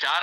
4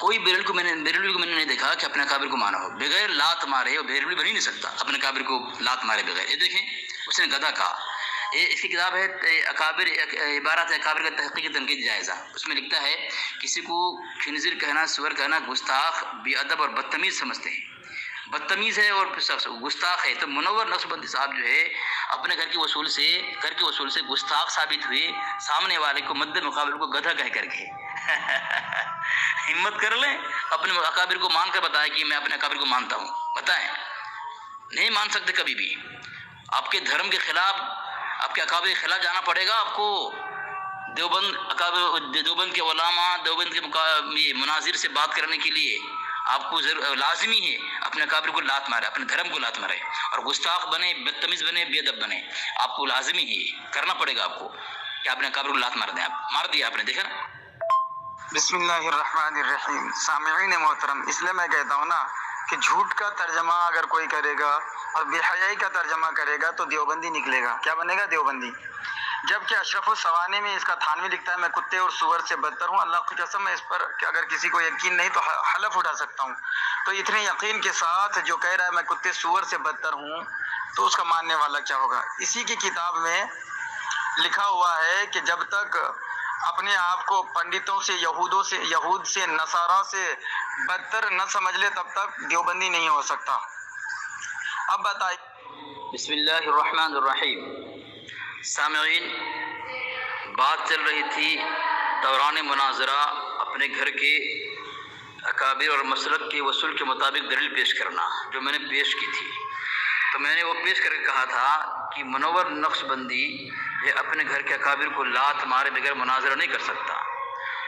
کوئی بیرل کو میں نے نہیں دیکھا کہ اپنے اکابر کو مانا ہو بغیر لات مارے، اور بیرل بن ہی نہیں سکتا اپنے اکابر کو لات مارے بغیر۔ یہ دیکھیں اس نے گدھا کہا، اس کی کتاب ہے اکابر عبارات اکابر کا تحقیق تنقید جائزہ، اس میں لکھتا ہے کسی کو خنزیر کہنا، سور کہنا گستاخ، بے ادب اور بدتمیز سمجھتے ہیں، بدتمیز ہے اور گستاخ ہے۔ تو منور نقشبندی صاحب جو ہے اپنے گھر کے وصول سے گستاخ ثابت ہوئے، سامنے والے کو مد مقابل کو گدھا کہہ کر کے ہمت کر لیں، اپنے اکابر کو مان کر بتائیں کہ میں اپنے اکابر کو مانتا ہوں، بتائیں، نہیں مان سکتے کبھی بھی۔ آپ کے دھرم کے خلاف، آپ کے اکابر کے خلاف جانا پڑے گا آپ کو۔ دیوبند کے علماء، دیوبند کے مناظر سے بات کرنے کے لیے آپ کو لازمی ہے اپنے اکابر کو لات مارے، اپنے دھرم کو لات مارے، اور گستاخ بنے، بدتمیز بنے، بے ادب بنے، آپ کو لازمی ہے، کرنا پڑے گا آپ کو کہ اپنے اکابر کو لات مار دیں۔ آپ مار دیا آپ نے، دیکھا نا۔ بسم اللہ الرحمن الرحیم۔ سامعین محترم، اس لیے میں کہتا ہوں نا کہ جھوٹ کا ترجمہ اگر کوئی کرے گا اور بے حیائی کا ترجمہ کرے گا تو دیوبندی نکلے گا۔ کیا بنے گا؟ دیوبندی۔ جبکہ اشرف السوانی میں اس کا تھانوی لکھتا ہے میں کتے اور سور سے بدتر ہوں، اللہ کی قسم ہے اس پر کہ اگر کسی کو یقین نہیں تو حلف اٹھا سکتا ہوں۔ تو اتنے یقین کے ساتھ جو کہہ رہا ہے میں کتے سور سے بدتر ہوں، تو اس کا ماننے والا کیا ہوگا؟ اسی کی کتاب میں لکھا ہوا ہے کہ جب تک اپنے آپ کو پنڈتوں سے، یہود سے، نصارہ سے بدتر نہ سمجھ لے تب تک دیوبندی نہیں ہو سکتا۔ اب بتائیے۔ بسم اللہ الرحمن الرحیم۔ سامعین، بات چل رہی تھی دوران مناظرہ اپنے گھر کے اکابر اور مسلک کے وصول کے مطابق دلیل پیش کرنا، جو میں نے پیش کی تھی۔ تو میں نے وہ پیش کر کے کہا تھا کہ منور نقشبندی یہ اپنے گھر کے اکابر کو لات مارے بغیر مناظرہ نہیں کر سکتا۔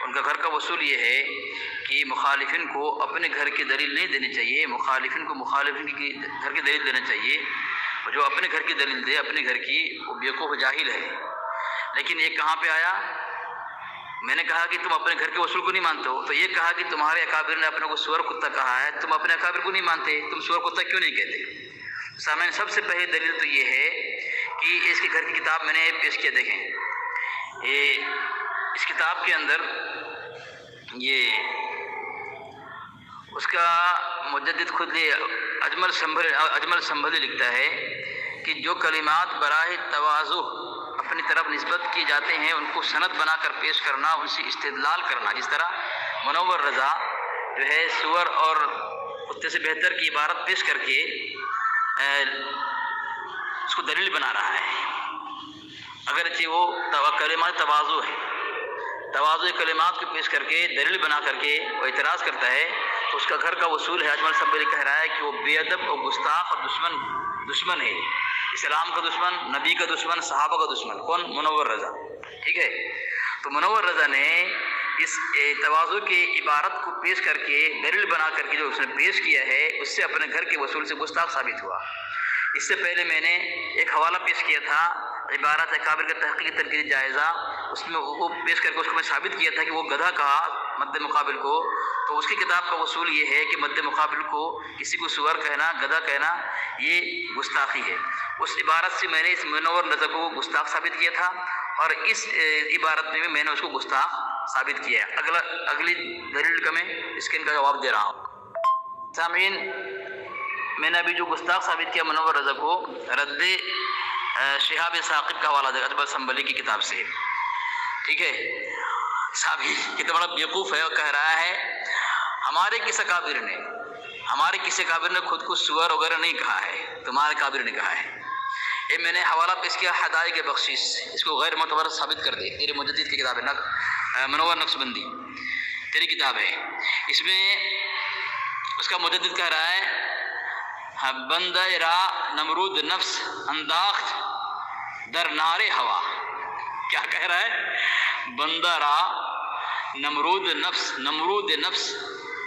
ان کا گھر کا وصول یہ ہے کہ مخالفین کو اپنے گھر کی دلیل نہیں دینی چاہیے، مخالفین کو مخالفین کی گھر کی دلیل دینا چاہیے، اور جو اپنے گھر کی دلیل دے اپنے گھر کی، وہ بیوقوف جاہل ہے۔ لیکن یہ کہاں پہ آیا؟ میں نے کہا کہ تم اپنے گھر کے وصول کو نہیں مانتے ہو، تو یہ کہا کہ تمہارے اکابر نے اپنے کو سور کتا کہا ہے، تم اپنے اکابر کو نہیں مانتے، تم سور کتا کیوں نہیں کہتے؟ سامعین، سب سے پہلی دلیل تو یہ ہے کہ اس کے گھر کی کتاب میں نے پیش کیا، دیکھیں اس کتاب کے اندر یہ اس کا مجدد خود اجمل سنبھلی لکھتا ہے کہ جو کلمات براہ تواضع اپنی طرف نسبت کیے جاتے ہیں ان کو سند بنا کر پیش کرنا، ان سے استدلال کرنا، جس طرح منور رضا جو ہے سور اور کتے سے بہتر کی عبارت پیش کر کے اس کو دلیل بنا رہا ہے، اگرچہ وہ کلمات تواضع ہے، تواضع کلمات کو پیش کر کے دلیل بنا کر کے وہ اعتراض کرتا ہے، تو اس کا گھر کا وصول ہے۔ اجمل سنبھلی کہہ رہا ہے کہ وہ بے ادب اور گستاخ اور دشمن ہے، اسلام کا دشمن، نبی کا دشمن، صحابہ کا دشمن۔ کون؟ منور رضا، ٹھیک ہے۔ تو منور رضا نے اس تواضع کی عبارت کو پیش کر کے دلیل بنا کر کے جو اس نے پیش کیا ہے، اس سے اپنے گھر کے وصول سے گستاخ ثابت ہوا۔ اس سے پہلے میں نے ایک حوالہ پیش کیا تھا، عبارات اکابر کا تحقیق تنقید جائزہ، اس میں وہ پیش کر کے اس کو میں ثابت کیا تھا کہ وہ گدھا کہا مد مقابل کو، تو اس کی کتاب کا وصول یہ ہے کہ مد مقابل کو کسی کو سور کہنا، گدھا کہنا، یہ گستاخی ہے۔ اس عبارت سے میں نے اس منور رضا کو گستاخ ثابت کیا تھا، اور اس عبارت میں نے اس کو گستاخ ثابت کیا ہے۔ اگلی دلیل کا میں اس کے ان کا جواب دے رہا ہوں۔ سامعین، میں نے ابھی جو گستاخ ثابت کیا منور رضا کو، رد شہاب ثاقب کا حوالہ دے اجمل سنبھلی کی کتاب سے، ٹھیک ہے۔ صاحب کتنا بڑا بیوقوف ہے، اور کہہ رہا ہے ہمارے کس اکابر نے خود کو سور وغیرہ نہیں کہا ہے، تمہارے اکابر نے کہا ہے۔ یہ میں نے حوالہ پیش کیا حدائق بخشش، اس کو غیر معتبر ثابت کر دے، تیرے مجدد کی کتاب ہے منور نقشبندی، تیری کتاب ہے۔ اس میں اس کا مجدد کہہ رہا ہے بندہ را نمرود نفس انداخت در نار ہوا۔ کیا کہہ رہا ہے؟ بندہ را نمرود نفس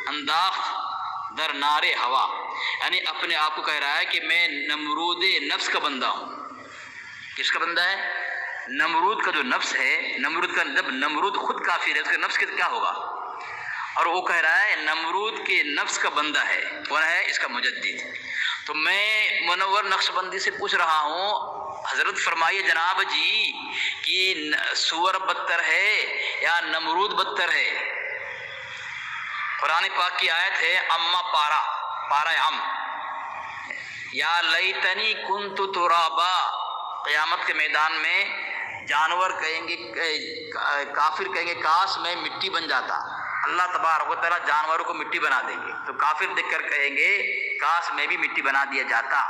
انداخت در نار ہوا، یعنی اپنے آپ کو کہہ رہا ہے کہ میں نمرود نفس کا بندہ ہوں۔ کس کا بندہ ہے؟ نمرود کا جو نفس ہے، نمرود کا جب نمرود خود کافر ہے، اس کا نفس کیا ہوگا؟ اور وہ کہہ رہا ہے نمرود کے نفس کا بندہ ہے۔ کون ہے؟ اس کا مجدد۔ تو میں منور نقشبندی سے پوچھ رہا ہوں، حضرت فرمائیے جناب جی کہ سور بدتر ہے یا نمرود بدتر ہے؟ قرآن پاک کی آیت ہے اما پارا ام، یا لیتنی کنت ترابا، قیامت کے میدان میں جانور کہیں گے، کافر کہیں گے کاش میں مٹی بن جاتا۔ اللہ تبارک و تعالیٰ جانوروں کو مٹی بنا دیں گے، تو کافر دیکھ کر کہیں گے کاش میں بھی مٹی بنا دیا جاتا۔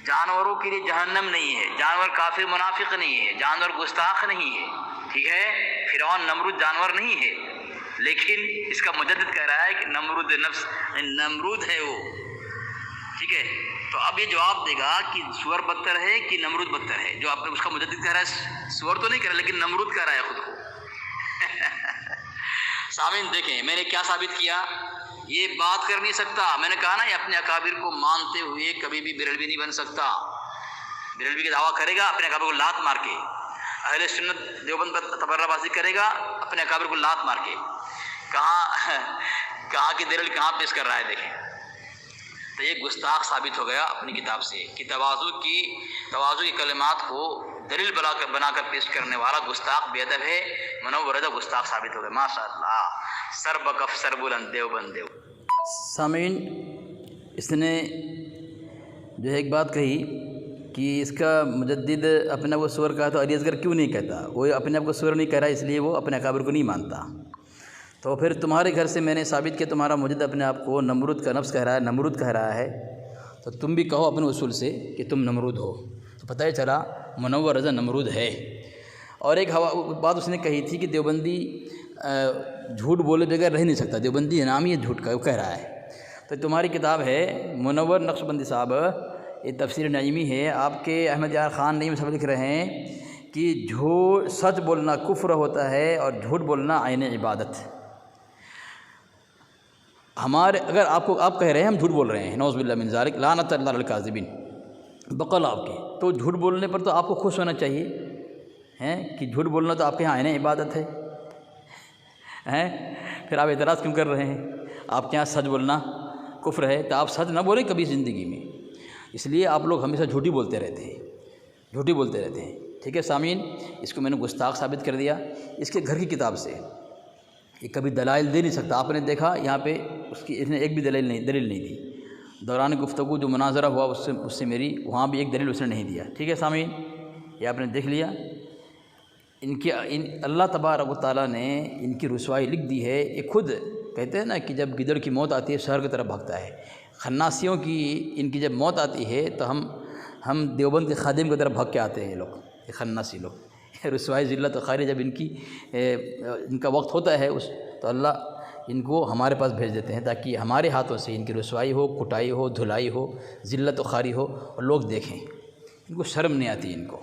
جانوروں کے لیے جہنم نہیں ہے، جانور کافر منافق نہیں ہے، جانور گستاخ نہیں ہے، ٹھیک ہے، فرعون نمرود جانور نہیں ہے، لیکن اس کا مجدد کہہ رہا ہے کہ نمرود نفس نمرود ہے وہ، ٹھیک ہے۔ تو اب یہ جواب دے گا کہ سور بدتر ہے کہ نمرود بدتر ہے، جو آپ نے اس کا مجدد کہہ رہا ہے سور تو نہیں کہہ رہا لیکن نمرود کہہ رہا ہے خود کو۔ سامعین دیکھیں میں نے کیا ثابت کیا، یہ بات کر نہیں سکتا، میں نے کہا نا یہ اپنے اکابر کو مانتے ہوئے کبھی بھی بریلوی نہیں بن سکتا، بریلوی کا دعویٰ کرے گا اپنے اکابر کو لات مار کے، اہل سنت دیوبند پر تبرہ بازی کرے گا اپنے اکابر کو لات مار کے، کہاں کی دلیل کہاں پیش کر رہا ہے دیکھیں۔ تو یہ گستاخ ثابت ہو گیا اپنی کتاب سے کہ تواضع کی کلمات کو دلیل بنا کر پیش کرنے والا گستاخ بے ادب ہے، منورہ گستاخ ثابت ہو گیا۔ ماشاء اللہ، سر بکف سر بلند دیوبند دیو۔ سامعین، اس نے جو ہے ایک بات کہی کہ اس کا مجدد اپنے آپ کو سور کہا تو علی اصغر کیوں نہیں کہتا، وہ اپنے آپ کو سور نہیں کہہ رہا اس لیے وہ اپنے اکابر کو نہیں مانتا۔ تو پھر تمہارے گھر سے میں نے ثابت کیا تمہارا مجدد اپنے آپ کو نمرود کا نفس کہہ رہا ہے، نمرود کہہ رہا ہے، تو تم بھی کہو اپنے اصول سے کہ تم نمرود ہو، تو پتہ ہی چلا منور رضا نمرود ہے۔ اور ایک بات اس نے کہی تھی کہ دیوبندی جھوٹ بولے بغیر رہ نہیں سکتا، دیوبندی نام ہی جھوٹ کا وہ کہہ رہا ہے۔ تو تمہاری کتاب ہے منور نقش بندی صاحب، یہ تفسیر نعیمی ہے، آپ کے احمد یار خان نعیم صاحب لکھ رہے ہیں کہ سچ بولنا کفر ہوتا ہے اور جھوٹ بولنا عین عبادت۔ اگر آپ کہہ رہے ہیں ہم جھوٹ بول رہے ہیں، نعوذ باللہ من ذالک، لعنت اللہ علی الکاذبین، بقل آپ کے، تو جھوٹ بولنے پر تو آپ کو خوش ہونا چاہیے ہیں کہ جھوٹ بولنا تو آپ کے یہاں عین عبادت ہے، پھر آپ اعتراض کیوں کر رہے ہیں؟ آپ کے یہاں سچ بولنا کفر ہے، تو آپ سچ نہ بولیں کبھی زندگی میں، اس لیے آپ لوگ ہمیشہ جھوٹی بولتے رہتے ہیں، ٹھیک ہے سامعین۔ اس کو میں نے گستاخ ثابت کر دیا اس کے گھر کی کتاب سے، یہ کبھی دلائل دے نہیں سکتا۔ آپ نے دیکھا یہاں پہ اس نے ایک بھی دلیل نہیں دی، دوران گفتگو جو مناظرہ ہوا اس سے میری وہاں بھی ایک دلیل اس نے نہیں دیا، ٹھیک ہے سامعین، یہ آپ نے دیکھ لیا۔ اللہ تبارک و تعالیٰ نے ان کی رسوائی لکھ دی ہے، یہ خود کہتے ہیں نا کہ جب گدڑ کی موت آتی ہے شہر کی طرف بھاگتا ہے، خناسیوں کی ان کی جب موت آتی ہے تو ہم دیوبند کے خادم کی طرف بھاگ کے آتے ہیں، یہ لوگ، یہ خناسی لوگ، رسوائی ذلت و خیر جب ان کا وقت ہوتا ہے تو اللہ ان کو ہمارے پاس بھیج دیتے ہیں تاکہ ہمارے ہاتھوں سے ان کی رسوائی ہو، کٹائی ہو، دھلائی ہو، ذلت و خاری ہو اور لوگ دیکھیں، ان کو شرم نہیں آتی ان کو۔